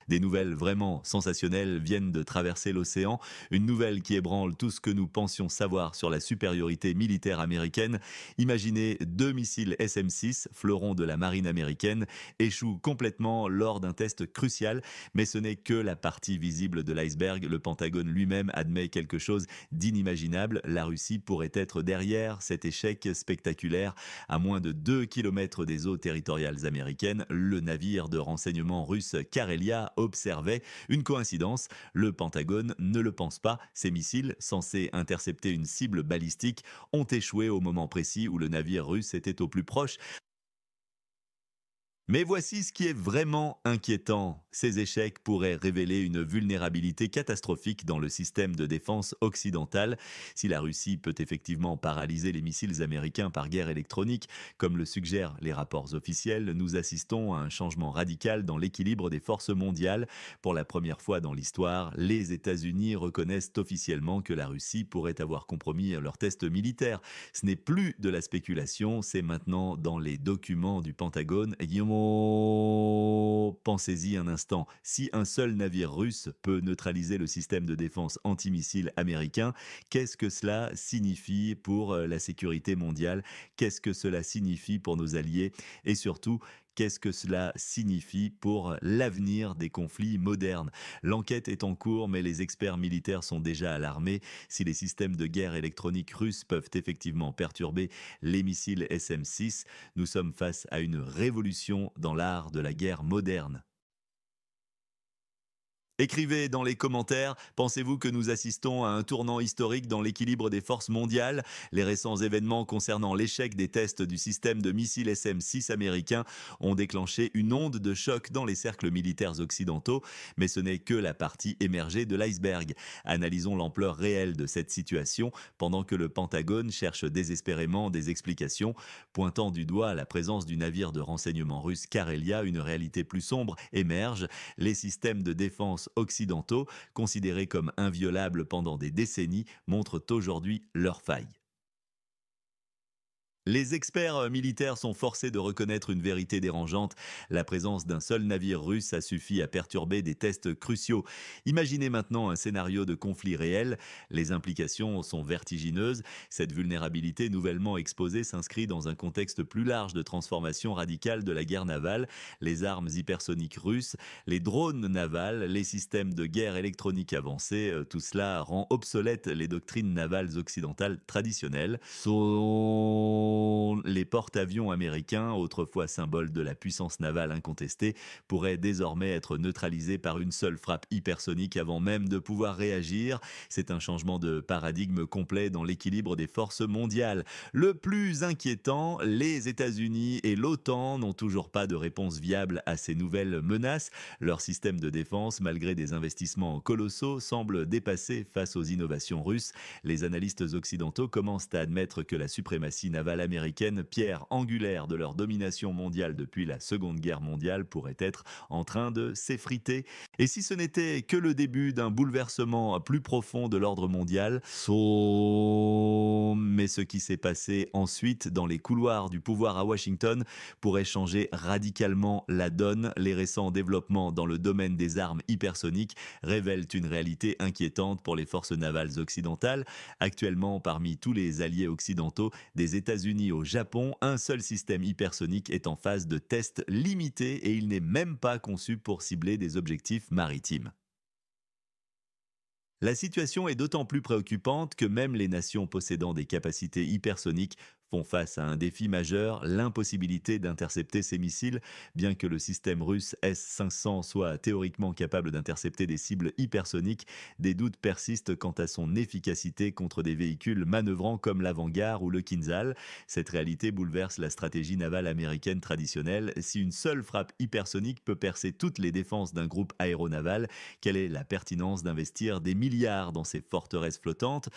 Des nouvelles vraiment sensationnelles viennent de traverser l'océan, une nouvelle qui ébranle tout ce que nous pensions savoir sur la supériorité militaire américaine. Imaginez deux missiles SM-6, fleurons de la marine américaine, échouent complètement lors d'un test crucial, mais ce n'est que la partie visible de l'iceberg. Le Pentagone lui-même admet quelque chose d'inimaginable. La Russie pourrait être derrière cet échec spectaculaire. À moins de 2 kilomètres des eaux territoriales américaines, le navire de renseignement russe Karelia observait une coïncidence. Le Pentagone ne le pense pas. Ces missiles, censés intercepter une cible balistique, ont échoué au moment précis où le navire russe était au plus proche. Mais voici ce qui est vraiment inquiétant. Ces échecs pourraient révéler une vulnérabilité catastrophique dans le système de défense occidental. Si la Russie peut effectivement paralyser les missiles américains par guerre électronique, comme le suggèrent les rapports officiels, nous assistons à un changement radical dans l'équilibre des forces mondiales. Pour la première fois dans l'histoire, les États-Unis reconnaissent officiellement que la Russie pourrait avoir compromis leurs tests militaires. Ce n'est plus de la spéculation, c'est maintenant dans les documents du Pentagone. Pensez-y un instant. Si un seul navire russe peut neutraliser le système de défense antimissile américain, qu'est-ce que cela signifie pour la sécurité mondiale? Qu'est-ce que cela signifie pour nos alliés? Et surtout, qu'est-ce que cela signifie pour l'avenir des conflits modernes? L'enquête est en cours, mais les experts militaires sont déjà alarmés. Si les systèmes de guerre électronique russes peuvent effectivement perturber les missiles SM-6, nous sommes face à une révolution dans l'art de la guerre moderne. Écrivez dans les commentaires, pensez-vous que nous assistons à un tournant historique dans l'équilibre des forces mondiales? Les récents événements concernant l'échec des tests du système de missiles SM-6 américain ont déclenché une onde de choc dans les cercles militaires occidentaux, mais ce n'est que la partie émergée de l'iceberg. Analysons l'ampleur réelle de cette situation pendant que le Pentagone cherche désespérément des explications, pointant du doigt la présence du navire de renseignement russe Karelia. Une réalité plus sombre émerge. Les systèmes de défense occidentaux, considérés comme inviolables pendant des décennies, montrent aujourd'hui leurs failles. Les experts militaires sont forcés de reconnaître une vérité dérangeante. La présence d'un seul navire russe a suffi à perturber des tests cruciaux. Imaginez maintenant un scénario de conflit réel. Les implications sont vertigineuses. Cette vulnérabilité nouvellement exposée s'inscrit dans un contexte plus large de transformation radicale de la guerre navale. Les armes hypersoniques russes, les drones navals, les systèmes de guerre électronique avancés, tout cela rend obsolètes les doctrines navales occidentales traditionnelles. Les porte-avions américains, autrefois symbole de la puissance navale incontestée, pourraient désormais être neutralisés par une seule frappe hypersonique avant même de pouvoir réagir. C'est un changement de paradigme complet dans l'équilibre des forces mondiales. Le plus inquiétant, les États-Unis et l'OTAN n'ont toujours pas de réponse viable à ces nouvelles menaces. Leur système de défense, malgré des investissements colossaux, semble dépassé face aux innovations russes. Les analystes occidentaux commencent à admettre que la suprématie navale américaine, pierre angulaire de leur domination mondiale depuis la Seconde Guerre mondiale, pourrait être en train de s'effriter. Et si ce n'était que le début d'un bouleversement plus profond de l'ordre mondial, mais ce qui s'est passé ensuite dans les couloirs du pouvoir à Washington pourrait changer radicalement la donne. Les récents développements dans le domaine des armes hypersoniques révèlent une réalité inquiétante pour les forces navales occidentales. Actuellement, parmi tous les alliés occidentaux, des États-Unis au Japon, un seul système hypersonique est en phase de test limité et il n'est même pas conçu pour cibler des objectifs maritimes. La situation est d'autant plus préoccupante que même les nations possédant des capacités hypersoniques font face à un défi majeur, l'impossibilité d'intercepter ces missiles. Bien que le système russe S-500 soit théoriquement capable d'intercepter des cibles hypersoniques, des doutes persistent quant à son efficacité contre des véhicules manœuvrant comme l'Avant-Garde ou le Kinzhal. Cette réalité bouleverse la stratégie navale américaine traditionnelle. Si une seule frappe hypersonique peut percer toutes les défenses d'un groupe aéronaval, quelle est la pertinence d'investir des milliards dans ces forteresses flottantes?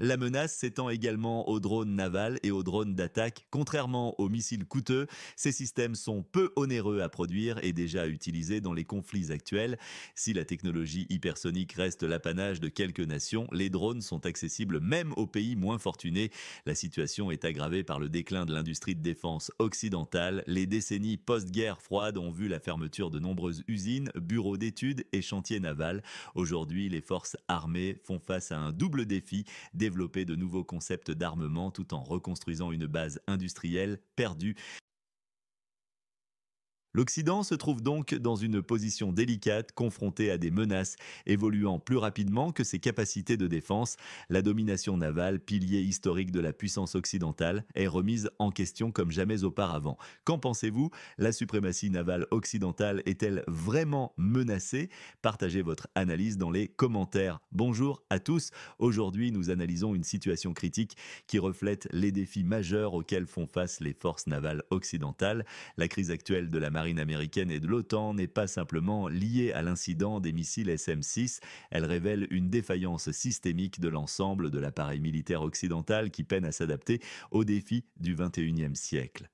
La menace s'étend également aux drones navals et aux drones d'attaque. Contrairement aux missiles coûteux, ces systèmes sont peu onéreux à produire et déjà utilisés dans les conflits actuels. Si la technologie hypersonique reste l'apanage de quelques nations, les drones sont accessibles même aux pays moins fortunés. La situation est aggravée par le déclin de l'industrie de défense occidentale. Les décennies post-guerre froide ont vu la fermeture de nombreuses usines, bureaux d'études et chantiers navals. Aujourd'hui, les forces armées font face à un double défi: développer de nouveaux concepts d'armement tout en reconstruisant une base industrielle perdue. L'Occident se trouve donc dans une position délicate, confronté à des menaces évoluant plus rapidement que ses capacités de défense. La domination navale, pilier historique de la puissance occidentale, est remise en question comme jamais auparavant. Qu'en pensez-vous? La suprématie navale occidentale est-elle vraiment menacée? Partagez votre analyse dans les commentaires. Bonjour à tous. Aujourd'hui, nous analysons une situation critique qui reflète les défis majeurs auxquels font face les forces navales occidentales. La crise actuelle de la marine américaine et de l'OTAN n'est pas simplement liée à l'incident des missiles SM-6, elle révèle une défaillance systémique de l'ensemble de l'appareil militaire occidental qui peine à s'adapter aux défis du XXIe siècle.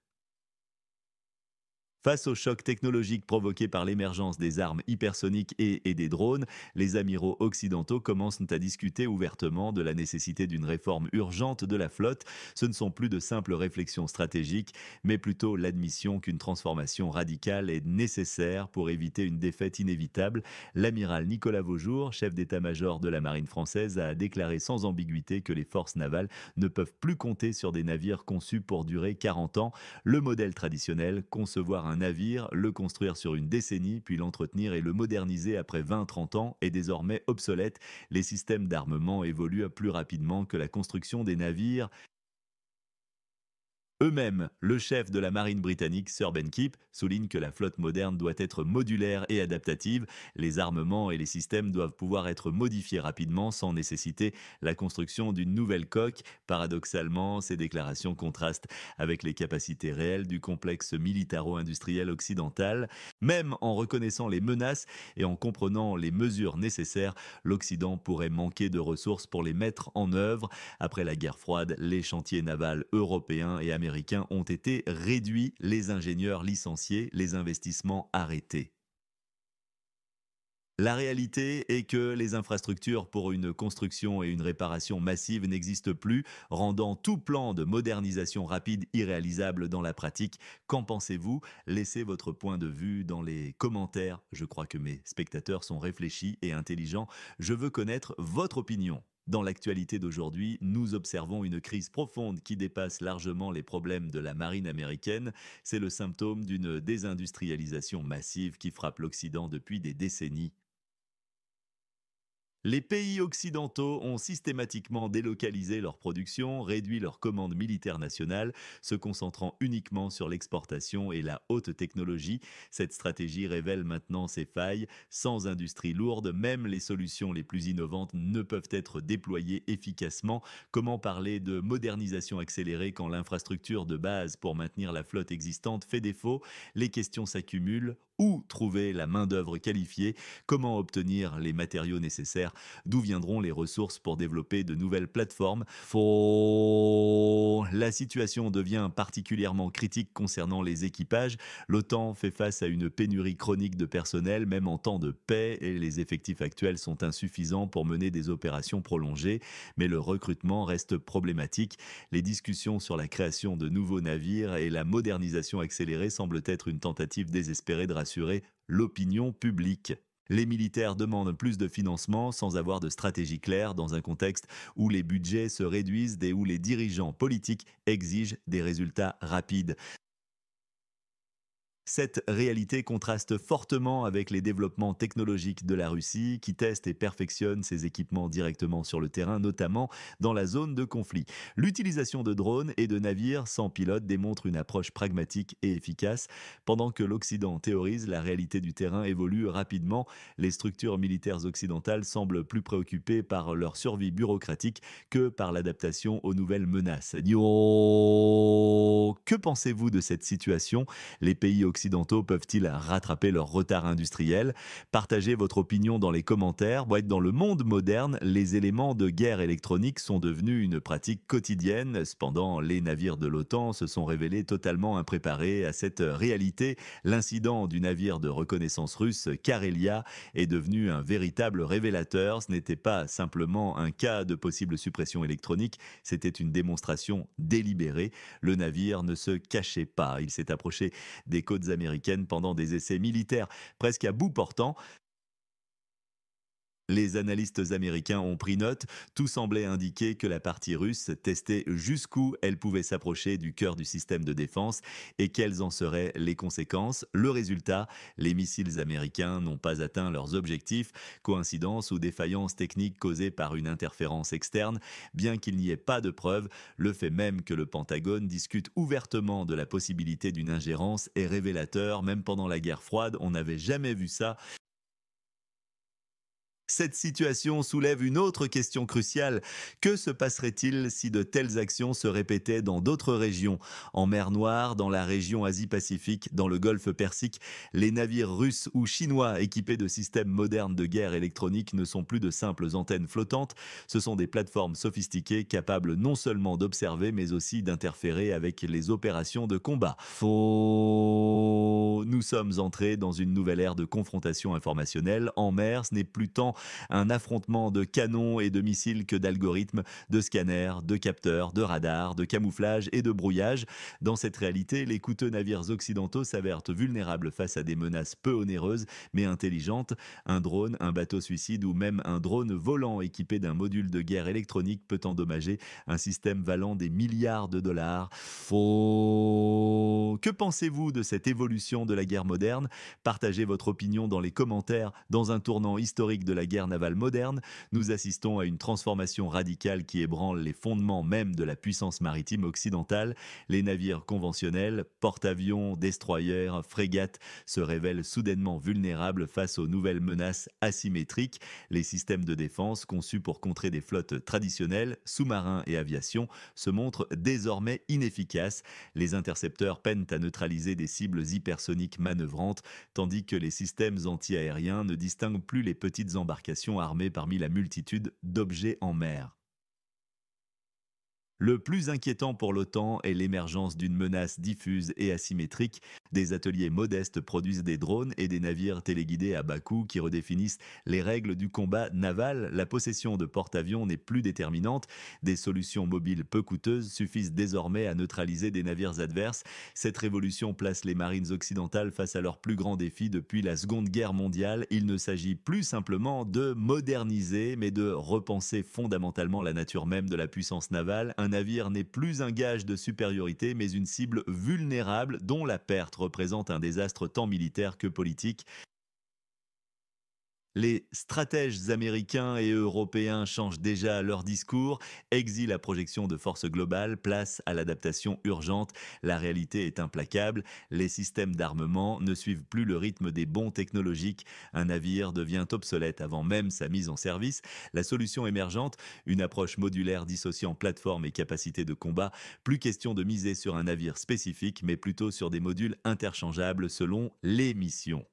Face au choc technologique provoqué par l'émergence des armes hypersoniques et des drones, les amiraux occidentaux commencent à discuter ouvertement de la nécessité d'une réforme urgente de la flotte. Ce ne sont plus de simples réflexions stratégiques, mais plutôt l'admission qu'une transformation radicale est nécessaire pour éviter une défaite inévitable. L'amiral Nicolas Vaujour, chef d'état-major de la marine française, a déclaré sans ambiguïté que les forces navales ne peuvent plus compter sur des navires conçus pour durer 40 ans. Le modèle traditionnel, concevoir un navire, le construire sur une décennie, puis l'entretenir et le moderniser après 20-30 ans, est désormais obsolète. Les systèmes d'armement évoluent plus rapidement que la construction des navires eux-mêmes. Le chef de la marine britannique, Sir Ben Keep, souligne que la flotte moderne doit être modulaire et adaptative. Les armements et les systèmes doivent pouvoir être modifiés rapidement sans nécessiter la construction d'une nouvelle coque. Paradoxalement, ces déclarations contrastent avec les capacités réelles du complexe militaro-industriel occidental. Même en reconnaissant les menaces et en comprenant les mesures nécessaires, l'Occident pourrait manquer de ressources pour les mettre en œuvre. Après la guerre froide, les chantiers navals européens et américains ont été réduits, les ingénieurs licenciés, les investissements arrêtés. La réalité est que les infrastructures pour une construction et une réparation massive n'existent plus, rendant tout plan de modernisation rapide irréalisable dans la pratique. Qu'en pensez-vous? Laissez votre point de vue dans les commentaires. Je crois que mes spectateurs sont réfléchis et intelligents. Je veux connaître votre opinion. Dans l'actualité d'aujourd'hui, nous observons une crise profonde qui dépasse largement les problèmes de la marine américaine. C'est le symptôme d'une désindustrialisation massive qui frappe l'Occident depuis des décennies. Les pays occidentaux ont systématiquement délocalisé leur production, réduit leurs commandes militaires nationales, se concentrant uniquement sur l'exportation et la haute technologie. Cette stratégie révèle maintenant ses failles. Sans industrie lourde, même les solutions les plus innovantes ne peuvent être déployées efficacement. Comment parler de modernisation accélérée quand l'infrastructure de base pour maintenir la flotte existante fait défaut? Les questions s'accumulent. Où trouver la main-d'œuvre qualifiée? Comment obtenir les matériaux nécessaires? D'où viendront les ressources pour développer de nouvelles plateformes? La situation devient particulièrement critique concernant les équipages. L'OTAN fait face à une pénurie chronique de personnel, même en temps de paix, et les effectifs actuels sont insuffisants pour mener des opérations prolongées. Mais le recrutement reste problématique. Les discussions sur la création de nouveaux navires et la modernisation accélérée semblent être une tentative désespérée de rassurer l'opinion publique. Les militaires demandent plus de financement sans avoir de stratégie claire dans un contexte où les budgets se réduisent et où les dirigeants politiques exigent des résultats rapides. Cette réalité contraste fortement avec les développements technologiques de la Russie, qui teste et perfectionne ses équipements directement sur le terrain, notamment dans la zone de conflit. L'utilisation de drones et de navires sans pilote démontre une approche pragmatique et efficace. Pendant que l'Occident théorise, la réalité du terrain évolue rapidement. Les structures militaires occidentales semblent plus préoccupées par leur survie bureaucratique que par l'adaptation aux nouvelles menaces. Que pensez-vous de cette situation? Les pays occidentaux peuvent-ils rattraper leur retard industriel? Partagez votre opinion dans les commentaires. Bon, dans le monde moderne, les éléments de guerre électronique sont devenus une pratique quotidienne. Cependant, les navires de l'OTAN se sont révélés totalement impréparés à cette réalité. L'incident du navire de reconnaissance russe Karelia est devenu un véritable révélateur. Ce n'était pas simplement un cas de possible suppression électronique, c'était une démonstration délibérée. Le navire ne se cachait pas. Il s'est approché des côtes américaines pendant des essais militaires presque à bout portant. Les analystes américains ont pris note, tout semblait indiquer que la partie russe testait jusqu'où elle pouvait s'approcher du cœur du système de défense et quelles en seraient les conséquences. Le résultat, les missiles américains n'ont pas atteint leurs objectifs, coïncidence ou défaillance technique causée par une interférence externe. Bien qu'il n'y ait pas de preuves, le fait même que le Pentagone discute ouvertement de la possibilité d'une ingérence est révélateur. Même pendant la guerre froide, on n'avait jamais vu ça. Cette situation soulève une autre question cruciale. Que se passerait-il si de telles actions se répétaient dans d'autres régions? En mer Noire, dans la région Asie-Pacifique, dans le golfe Persique, les navires russes ou chinois équipés de systèmes modernes de guerre électronique ne sont plus de simples antennes flottantes. Ce sont des plateformes sophistiquées capables non seulement d'observer mais aussi d'interférer avec les opérations de combat. Faux. Nous sommes entrés dans une nouvelle ère de confrontation informationnelle. En mer, ce n'est plus tant un affrontement de canons et de missiles que d'algorithmes, de scanners, de capteurs, de radars, de camouflage et de brouillage. Dans cette réalité, les coûteux navires occidentaux s'avèrent vulnérables face à des menaces peu onéreuses mais intelligentes. Un drone, un bateau suicide ou même un drone volant équipé d'un module de guerre électronique peut endommager un système valant des milliards de dollars. Faux. Que pensez-vous de cette évolution de la guerre moderne? Partagez votre opinion dans les commentaires. Dans un tournant historique de la guerre navale moderne, nous assistons à une transformation radicale qui ébranle les fondements même de la puissance maritime occidentale. Les navires conventionnels, porte-avions, destroyers, frégates se révèlent soudainement vulnérables face aux nouvelles menaces asymétriques. Les systèmes de défense conçus pour contrer des flottes traditionnelles, sous-marins et aviation, se montrent désormais inefficaces. Les intercepteurs peinent à neutraliser des cibles hypersoniques manœuvrantes, tandis que les systèmes anti-aériens ne distinguent plus les petites embarcations armées parmi la multitude d'objets en mer. Le plus inquiétant pour l'OTAN est l'émergence d'une menace diffuse et asymétrique. Des ateliers modestes produisent des drones et des navires téléguidés à bas coût qui redéfinissent les règles du combat naval. La possession de porte-avions n'est plus déterminante. Des solutions mobiles peu coûteuses suffisent désormais à neutraliser des navires adverses. Cette révolution place les marines occidentales face à leur plus grand défi depuis la Seconde Guerre mondiale. Il ne s'agit plus simplement de moderniser, mais de repenser fondamentalement la nature même de la puissance navale. Un navire n'est plus un gage de supériorité, mais une cible vulnérable dont la perte représente un désastre tant militaire que politique. Les stratèges américains et européens changent déjà leur discours, exilent la projection de force globale, place à l'adaptation urgente. La réalité est implacable, les systèmes d'armement ne suivent plus le rythme des bons technologiques, un navire devient obsolète avant même sa mise en service. La solution émergente, une approche modulaire dissociant plateforme et capacité de combat, plus question de miser sur un navire spécifique, mais plutôt sur des modules interchangeables selon les missions.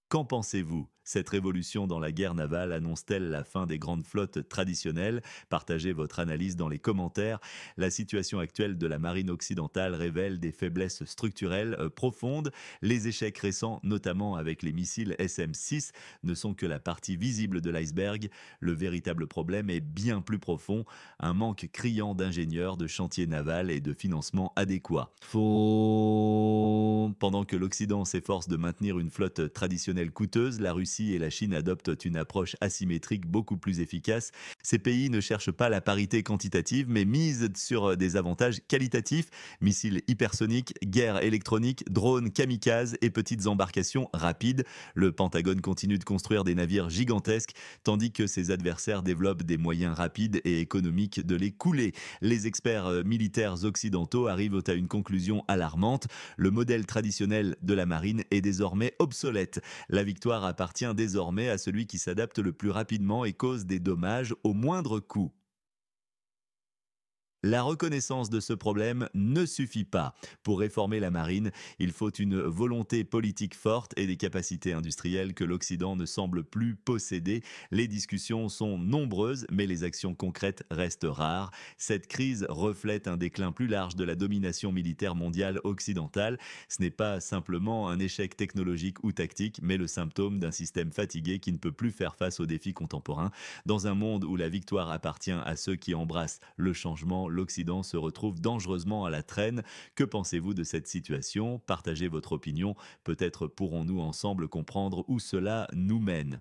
Qu'en pensez-vous? Cette révolution dans la guerre navale annonce-t-elle la fin des grandes flottes traditionnelles? Partagez votre analyse dans les commentaires. La situation actuelle de la marine occidentale révèle des faiblesses structurelles profondes. Les échecs récents, notamment avec les missiles SM-6, ne sont que la partie visible de l'iceberg. Le véritable problème est bien plus profond, un manque criant d'ingénieurs, de chantiers navals et de financement adéquat. Faux. Pendant que l'Occident s'efforce de maintenir une flotte traditionnelle coûteuse, la Russie et la Chine adoptent une approche asymétrique beaucoup plus efficace. Ces pays ne cherchent pas la parité quantitative, mais misent sur des avantages qualitatifs: missiles hypersoniques, guerre électronique, drones kamikazes et petites embarcations rapides. Le Pentagone continue de construire des navires gigantesques, tandis que ses adversaires développent des moyens rapides et économiques de les couler. Les experts militaires occidentaux arrivent à une conclusion alarmante: le modèle traditionnel de la marine est désormais obsolète. La victoire appartient désormais à celui qui s'adapte le plus rapidement et cause des dommages au moindre coût. La reconnaissance de ce problème ne suffit pas. Pour réformer la marine, il faut une volonté politique forte et des capacités industrielles que l'Occident ne semble plus posséder. Les discussions sont nombreuses, mais les actions concrètes restent rares. Cette crise reflète un déclin plus large de la domination militaire mondiale occidentale. Ce n'est pas simplement un échec technologique ou tactique, mais le symptôme d'un système fatigué qui ne peut plus faire face aux défis contemporains. Dans un monde où la victoire appartient à ceux qui embrassent le changement, l'Occident se retrouve dangereusement à la traîne. Que pensez-vous de cette situation? Partagez votre opinion. Peut-être pourrons-nous ensemble comprendre où cela nous mène.